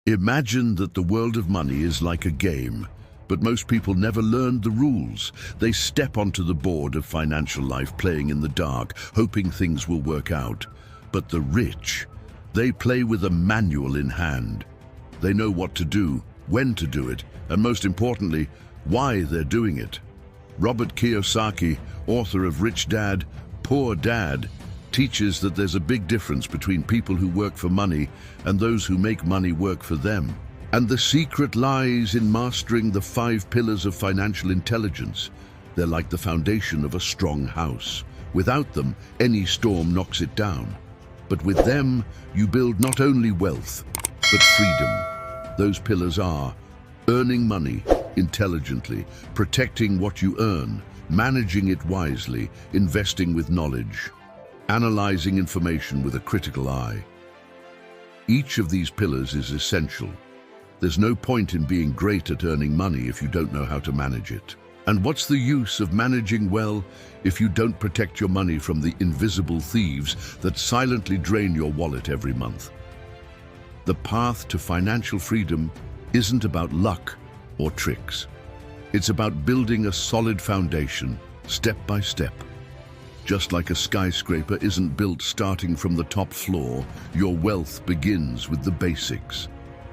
Imagine that the world of money is like a game, but most people never learned the rules. They step onto the board of financial life playing in the dark, hoping things will work out. But the rich, they play with a manual in hand. They know what to do, when to do it, and most importantly, why they're doing it. Robert Kiyosaki, author of Rich Dad, Poor Dad, teaches that there's a big difference between people who work for money and those who make money work for them. And the secret lies in mastering the 5 pillars of financial intelligence. They're like the foundation of a strong house. Without them, any storm knocks it down. But with them, you build not only wealth, but freedom. Those pillars are earning money intelligently, protecting what you earn, managing it wisely, investing with knowledge, analyzing information with a critical eye. Each of these pillars is essential. There's no point in being great at earning money if you don't know how to manage it. And what's the use of managing well if you don't protect your money from the invisible thieves that silently drain your wallet every month? The path to financial freedom isn't about luck or tricks. It's about building a solid foundation, step by step. Just like a skyscraper isn't built starting from the top floor, your wealth begins with the basics.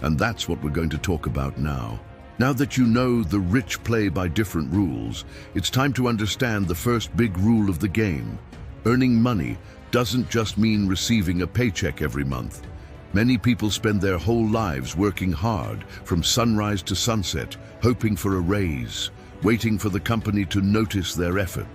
And that's what we're going to talk about now. Now that you know the rich play by different rules, it's time to understand the first big rule of the game. Earning money doesn't just mean receiving a paycheck every month. Many people spend their whole lives working hard, from sunrise to sunset, hoping for a raise, waiting for the company to notice their effort.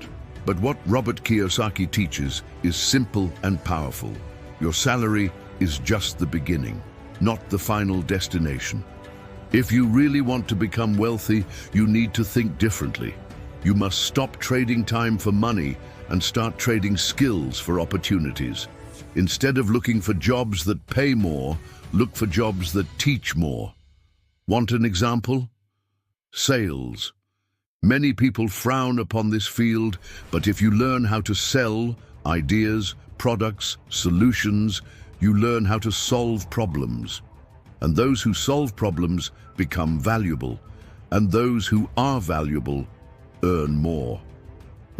But what Robert Kiyosaki teaches is simple and powerful. Your salary is just the beginning, not the final destination. If you really want to become wealthy, you need to think differently. You must stop trading time for money and start trading skills for opportunities. Instead of looking for jobs that pay more, look for jobs that teach more. Want an example? Sales. Many people frown upon this field, but if you learn how to sell ideas, products, solutions, you learn how to solve problems. And those who solve problems become valuable, and those who are valuable earn more.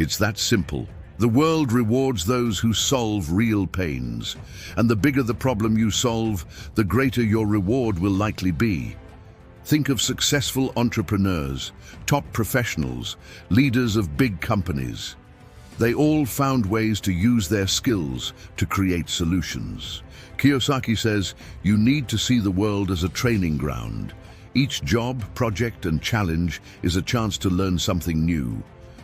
It's that simple. The world rewards those who solve real pains, and the bigger the problem you solve, the greater your reward will likely be. Think of successful entrepreneurs, top professionals, leaders of big companies. They all found ways to use their skills to create solutions. Kiyosaki says, you need to see the world as a training ground. Each job, project, and challenge is a chance to learn something new.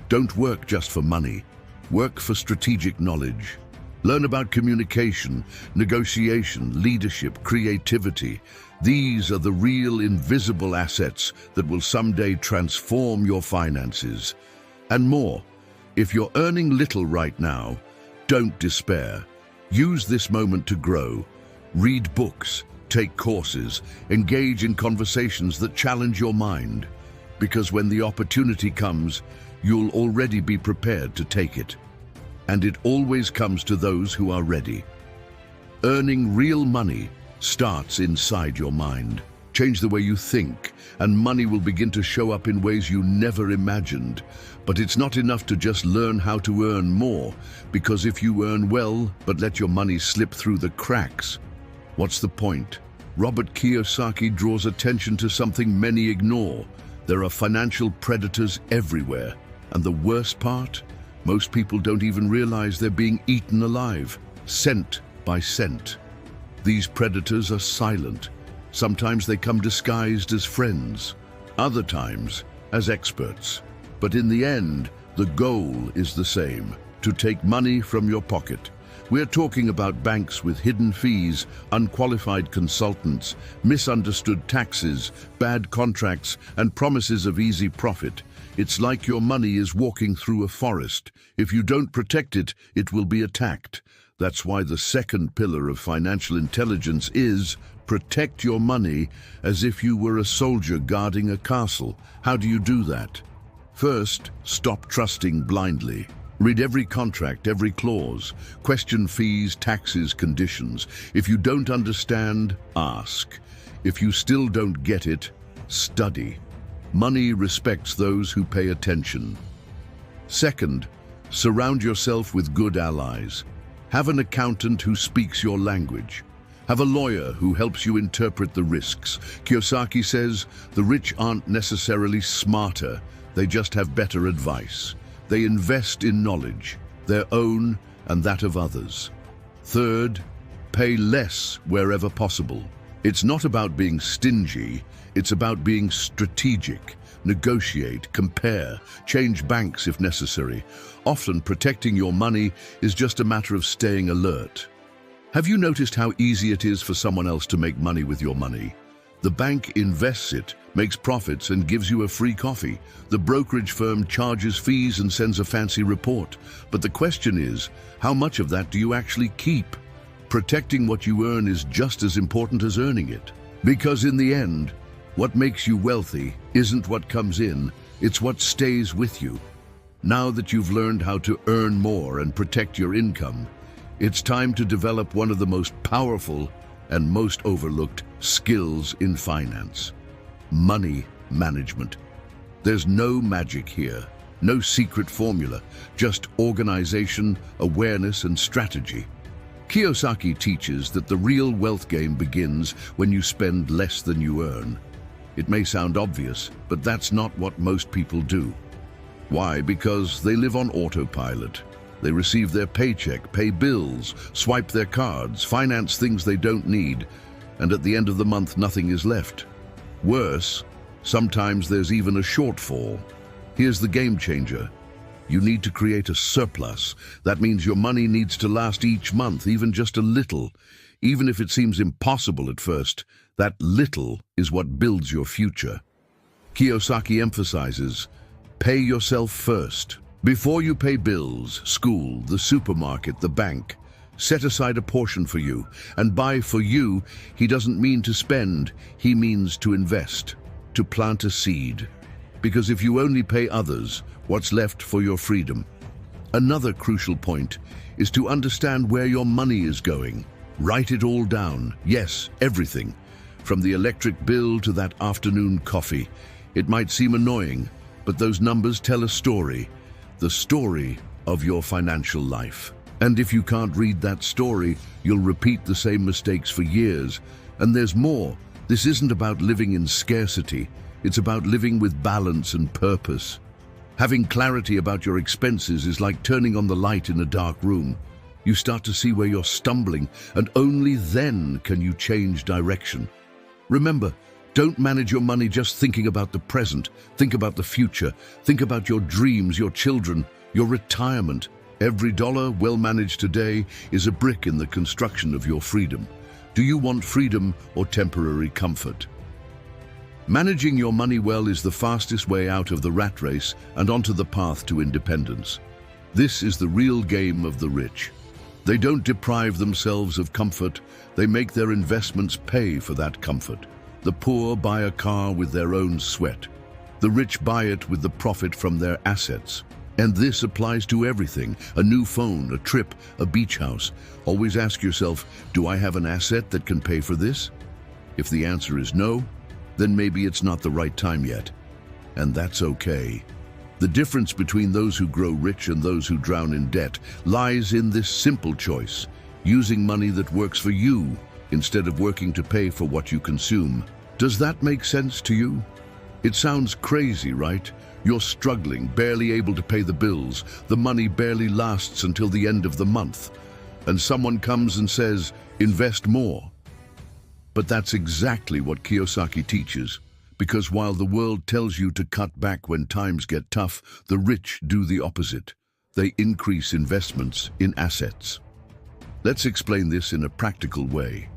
Don't work just for money. Work for strategic knowledge. Learn about communication, negotiation, leadership, creativity. These are the real invisible assets that will someday transform your finances. And more. If you're earning little right now, don't despair. Use this moment to grow. Read books, take courses, engage in conversations that challenge your mind. Because when the opportunity comes, you'll already be prepared to take it. And it always comes to those who are ready. Earning real money starts inside your mind. Change the way you think, and money will begin to show up in ways you never imagined. But it's not enough to just learn how to earn more, because if you earn well but let your money slip through the cracks, what's the point? Robert Kiyosaki draws attention to something many ignore. There are financial predators everywhere, and the worst part? Most people don't even realize they're being eaten alive, cent by cent. These predators are silent. Sometimes they come disguised as friends, other times as experts. But in the end, the goal is the same: to take money from your pocket. We're talking about banks with hidden fees, unqualified consultants, misunderstood taxes, bad contracts, and promises of easy profit. It's like your money is walking through a forest. If you don't protect it, it will be attacked. That's why the second pillar of financial intelligence is protect your money as if you were a soldier guarding a castle. How do you do that? First, stop trusting blindly. Read every contract, every clause. Question fees, taxes, conditions. If you don't understand, ask. If you still don't get it, study. Money respects those who pay attention. Second, surround yourself with good allies. Have an accountant who speaks your language. Have a lawyer who helps you interpret the risks. Kiyosaki says, the rich aren't necessarily smarter, they just have better advice. They invest in knowledge, their own and that of others. Third, pay less wherever possible. It's not about being stingy, it's about being strategic. Negotiate, compare, change banks if necessary. Often protecting your money is just a matter of staying alert. Have you noticed how easy it is for someone else to make money with your money? The bank invests it, makes profits and gives you a free coffee. The brokerage firm charges fees and sends a fancy report. But the question is, how much of that do you actually keep? Protecting what you earn is just as important as earning it. Because in the end, what makes you wealthy isn't what comes in, it's what stays with you. Now that you've learned how to earn more and protect your income, it's time to develop one of the most powerful and most overlooked skills in finance: money management. There's no magic here, no secret formula, just organization, awareness, and strategy. Kiyosaki teaches that the real wealth game begins when you spend less than you earn. It may sound obvious, but that's not what most people do. Why? Because they live on autopilot. They receive their paycheck, pay bills, swipe their cards, finance things they don't need, and at the end of the month, nothing is left. Worse, sometimes there's even a shortfall. Here's the game changer. You need to create a surplus. That means your money needs to last each month, even just a little. Even if it seems impossible at first, that little is what builds your future. Kiyosaki emphasizes, pay yourself first. Before you pay bills, school, the supermarket, the bank, set aside a portion for you. And by for you, he doesn't mean to spend, he means to invest, to plant a seed. Because if you only pay others, what's left for your freedom? Another crucial point is to understand where your money is going. Write it all down. Yes, everything. From the electric bill to that afternoon coffee. It might seem annoying, but those numbers tell a story. The story of your financial life. And if you can't read that story, you'll repeat the same mistakes for years. And there's more. This isn't about living in scarcity. It's about living with balance and purpose. Having clarity about your expenses is like turning on the light in a dark room. You start to see where you're stumbling, and only then can you change direction. Remember, don't manage your money just thinking about the present. Think about the future. Think about your dreams, your children, your retirement. Every dollar well managed today is a brick in the construction of your freedom. Do you want freedom or temporary comfort? Managing your money well is the fastest way out of the rat race and onto the path to independence. This is the real game of the rich. They don't deprive themselves of comfort, they make their investments pay for that comfort. The poor buy a car with their own sweat. The rich buy it with the profit from their assets. And this applies to everything: a new phone, a trip, a beach house. Always ask yourself, do I have an asset that can pay for this? If the answer is no, then maybe it's not the right time yet. And that's okay. The difference between those who grow rich and those who drown in debt lies in this simple choice: using money that works for you instead of working to pay for what you consume. Does that make sense to you? It sounds crazy, right? You're struggling, barely able to pay the bills. The money barely lasts until the end of the month. And someone comes and says, invest more. But that's exactly what Kiyosaki teaches. Because while the world tells you to cut back when times get tough, the rich do the opposite. They increase investments in assets. Let's explain this in a practical way.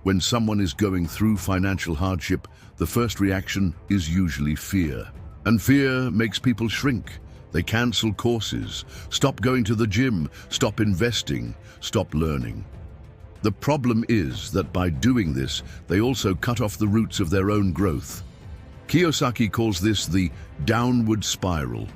When someone is going through financial hardship, the first reaction is usually fear. And fear makes people shrink. They cancel courses, stop going to the gym, stop investing, stop learning. The problem is that by doing this, they also cut off the roots of their own growth. Kiyosaki calls this the downward spiral.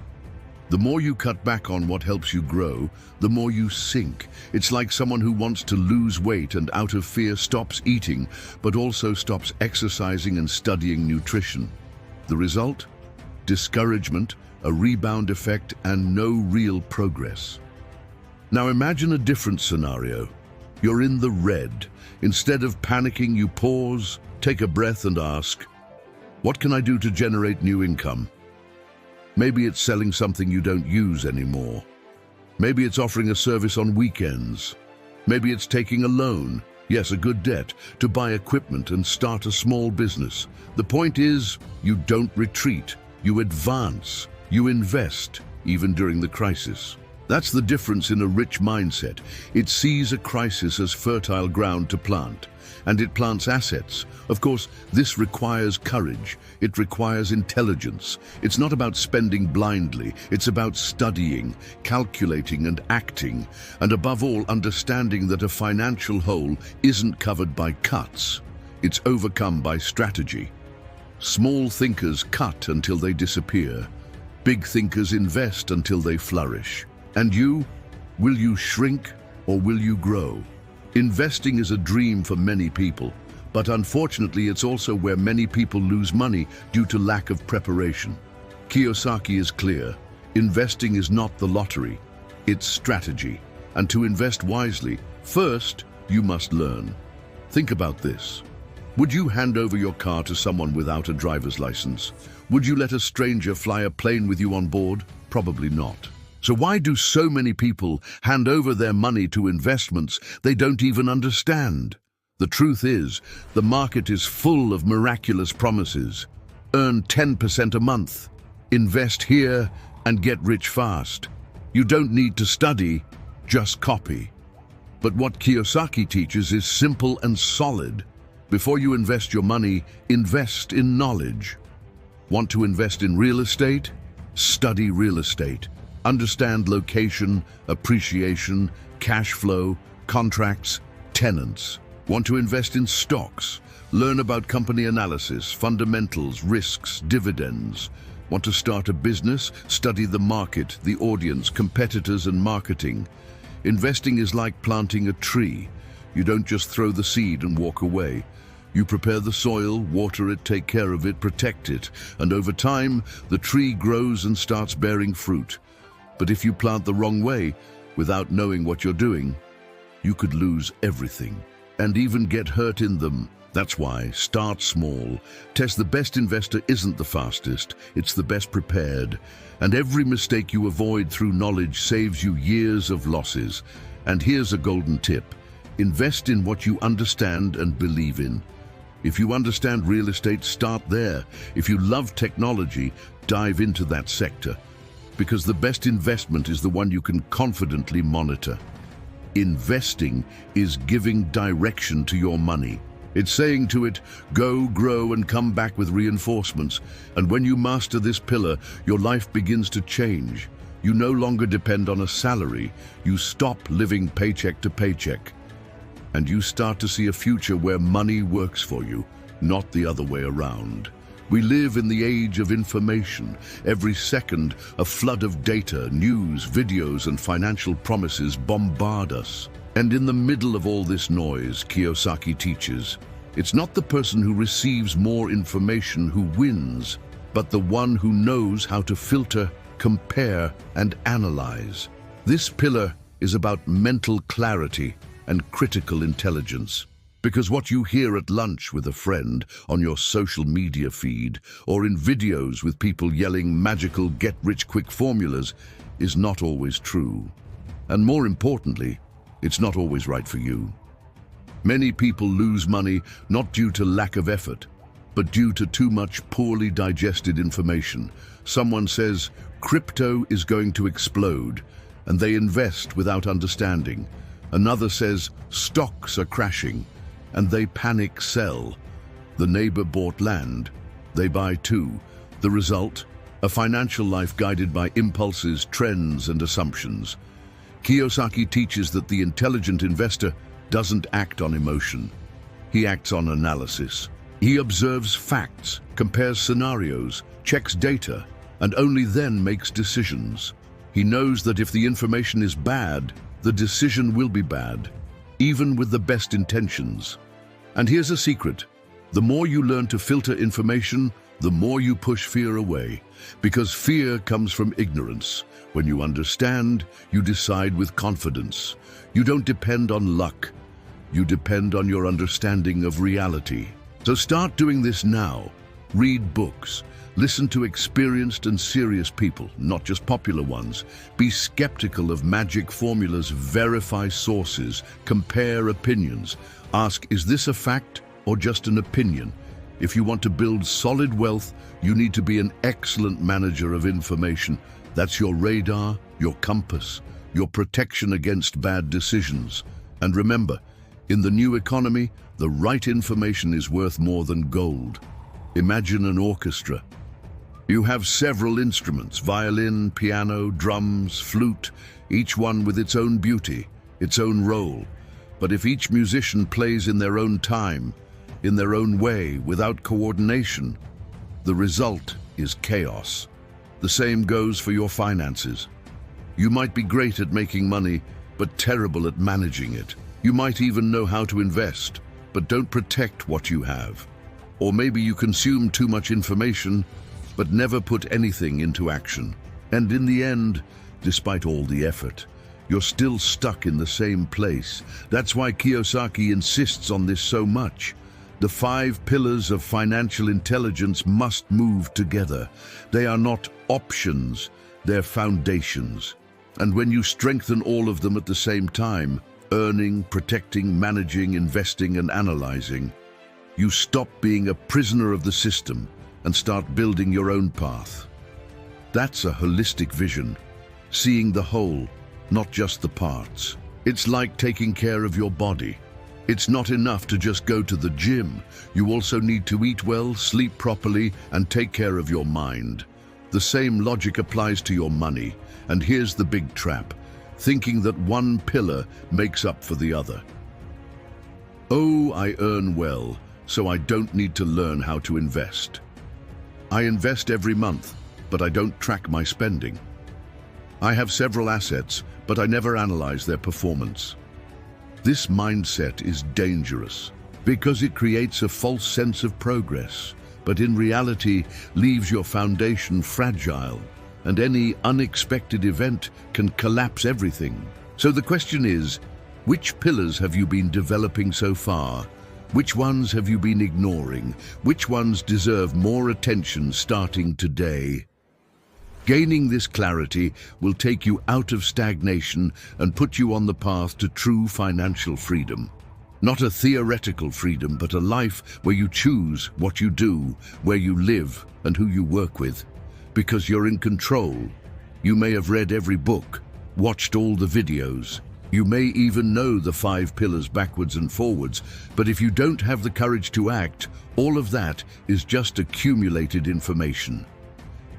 The more you cut back on what helps you grow, the more you sink. It's like someone who wants to lose weight and out of fear stops eating, but also stops exercising and studying nutrition. The result? Discouragement, a rebound effect, and no real progress. Now imagine a different scenario. You're in the red. Instead of panicking, you pause, take a breath and ask, what can I do to generate new income? Maybe it's selling something you don't use anymore. Maybe it's offering a service on weekends. Maybe it's taking a loan, yes, a good debt, to buy equipment and start a small business. The point is, you don't retreat, you advance, you invest, even during the crisis. That's the difference in a rich mindset. It sees a crisis as fertile ground to plant, and it plants assets. Of course, this requires courage. It requires intelligence. It's not about spending blindly. It's about studying, calculating, and acting, and above all, understanding that a financial hole isn't covered by cuts. It's overcome by strategy. Small thinkers cut until they disappear. Big thinkers invest until they flourish. And you? Will you shrink or will you grow? Investing is a dream for many people, but unfortunately it's also where many people lose money due to lack of preparation. Kiyosaki is clear. Investing is not the lottery, it's strategy. And to invest wisely, first, you must learn. Think about this. Would you hand over your car to someone without a driver's license? Would you let a stranger fly a plane with you on board? Probably not. So why do so many people hand over their money to investments they don't even understand? The truth is, the market is full of miraculous promises. Earn 10% a month, invest here, and get rich fast. You don't need to study, just copy. But what Kiyosaki teaches is simple and solid. Before you invest your money, invest in knowledge. Want to invest in real estate? Study real estate. Understand location, appreciation, cash flow, contracts, tenants. Want to invest in stocks? Learn about company analysis, fundamentals, risks, dividends. Want to start a business? Study the market, the audience, competitors, and marketing. Investing is like planting a tree. You don't just throw the seed and walk away. You prepare the soil, water it, take care of it, protect it, and over time, the tree grows and starts bearing fruit. But if you plant the wrong way, without knowing what you're doing, you could lose everything, and even get hurt in them. That's why, start small. The best investor isn't the fastest, it's the best prepared. And every mistake you avoid through knowledge saves you years of losses. And here's a golden tip. Invest in what you understand and believe in. If you understand real estate, start there. If you love technology, dive into that sector. Because the best investment is the one you can confidently monitor. Investing is giving direction to your money. It's saying to it, go, grow, and come back with reinforcements. And when you master this pillar, your life begins to change. You no longer depend on a salary. You stop living paycheck to paycheck. And you start to see a future where money works for you, not the other way around. We live in the age of information. Every second, a flood of data, news, videos, and financial promises bombard us. And in the middle of all this noise, Kiyosaki teaches, it's not the person who receives more information who wins, but the one who knows how to filter, compare, and analyze. This pillar is about mental clarity and critical intelligence. Because what you hear at lunch with a friend, on your social media feed, or in videos with people yelling magical get-rich-quick formulas is not always true. And more importantly, it's not always right for you. Many people lose money not due to lack of effort, but due to too much poorly digested information. Someone says, crypto is going to explode, and they invest without understanding. Another says, stocks are crashing, and they panic sell. The neighbor bought land, they buy too. The result? A financial life guided by impulses, trends, and assumptions. Kiyosaki teaches that the intelligent investor doesn't act on emotion. He acts on analysis. He observes facts, compares scenarios, checks data, and only then makes decisions. He knows that if the information is bad, the decision will be bad, even with the best intentions. And here's a secret. The more you learn to filter information, the more you push fear away, because fear comes from ignorance. When you understand, you decide with confidence. You don't depend on luck. You depend on your understanding of reality. So start doing this now. Read books. Listen to experienced and serious people, not just popular ones. Be skeptical of magic formulas. Verify sources. Compare opinions. Ask, is this a fact or just an opinion? If you want to build solid wealth, you need to be an excellent manager of information. That's your radar, your compass, your protection against bad decisions. And remember, in the new economy, the right information is worth more than gold. Imagine an orchestra. You have several instruments: violin, piano, drums, flute, each one with its own beauty, its own role. But if each musician plays in their own time, in their own way, without coordination, the result is chaos. The same goes for your finances. You might be great at making money, but terrible at managing it. You might even know how to invest, but don't protect what you have. Or maybe you consume too much information, but never put anything into action. And in the end, despite all the effort, you're still stuck in the same place. That's why Kiyosaki insists on this so much. The 5 pillars of financial intelligence must move together. They are not options, they're foundations. And when you strengthen all of them at the same time, earning, protecting, managing, investing, and analyzing, you stop being a prisoner of the system and start building your own path. That's a holistic vision, seeing the whole, not just the parts. It's like taking care of your body. It's not enough to just go to the gym. You also need to eat well, sleep properly, and take care of your mind. The same logic applies to your money. And here's the big trap: thinking that one pillar makes up for the other. Oh, I earn well, so I don't need to learn how to invest. I invest every month, but I don't track my spending. I have several assets, but I never analyze their performance. This mindset is dangerous because it creates a false sense of progress, but in reality leaves your foundation fragile, and any unexpected event can collapse everything. So the question is, which pillars have you been developing so far? Which ones have you been ignoring? Which ones deserve more attention starting today? Gaining this clarity will take you out of stagnation and put you on the path to true financial freedom. Not a theoretical freedom, but a life where you choose what you do, where you live, and who you work with. Because you're in control. You may have read every book, watched all the videos. You may even know the 5 pillars backwards and forwards, but if you don't have the courage to act, all of that is just accumulated information.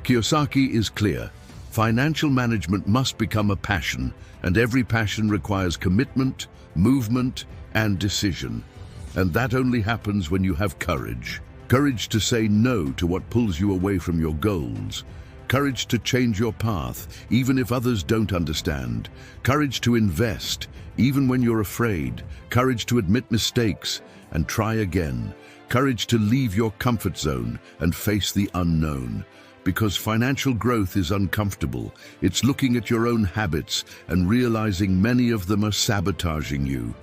Kiyosaki is clear. Financial management must become a passion, and every passion requires commitment, movement, and decision. And that only happens when you have courage. Courage to say no to what pulls you away from your goals. Courage to change your path, even if others don't understand. Courage to invest, even when you're afraid. Courage to admit mistakes and try again. Courage to leave your comfort zone and face the unknown. Because financial growth is uncomfortable. It's looking at your own habits and realizing many of them are sabotaging you.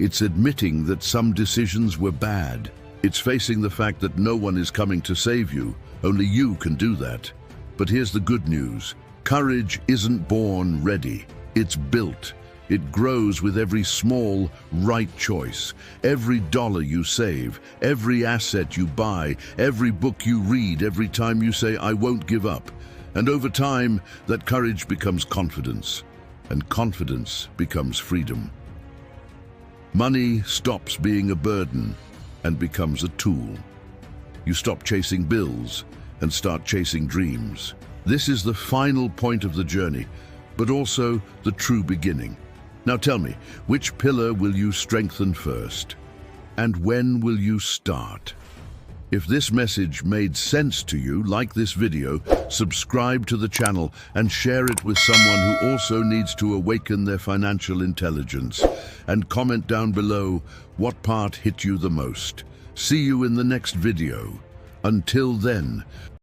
It's admitting that some decisions were bad. It's facing the fact that no one is coming to save you. Only you can do that. But here's the good news. Courage isn't born ready. It's built. It grows with every small, right choice. Every dollar you save, every asset you buy, every book you read, every time you say, I won't give up. And over time, that courage becomes confidence. And confidence becomes freedom. Money stops being a burden and becomes a tool. You stop chasing bills and start chasing dreams. This is the final point of the journey, but also the true beginning. Now tell me, which pillar will you strengthen first? And when will you start? If this message made sense to you, like this video, subscribe to the channel and share it with someone who also needs to awaken their financial intelligence. And comment down below what part hit you the most. See you in the next video. Until then,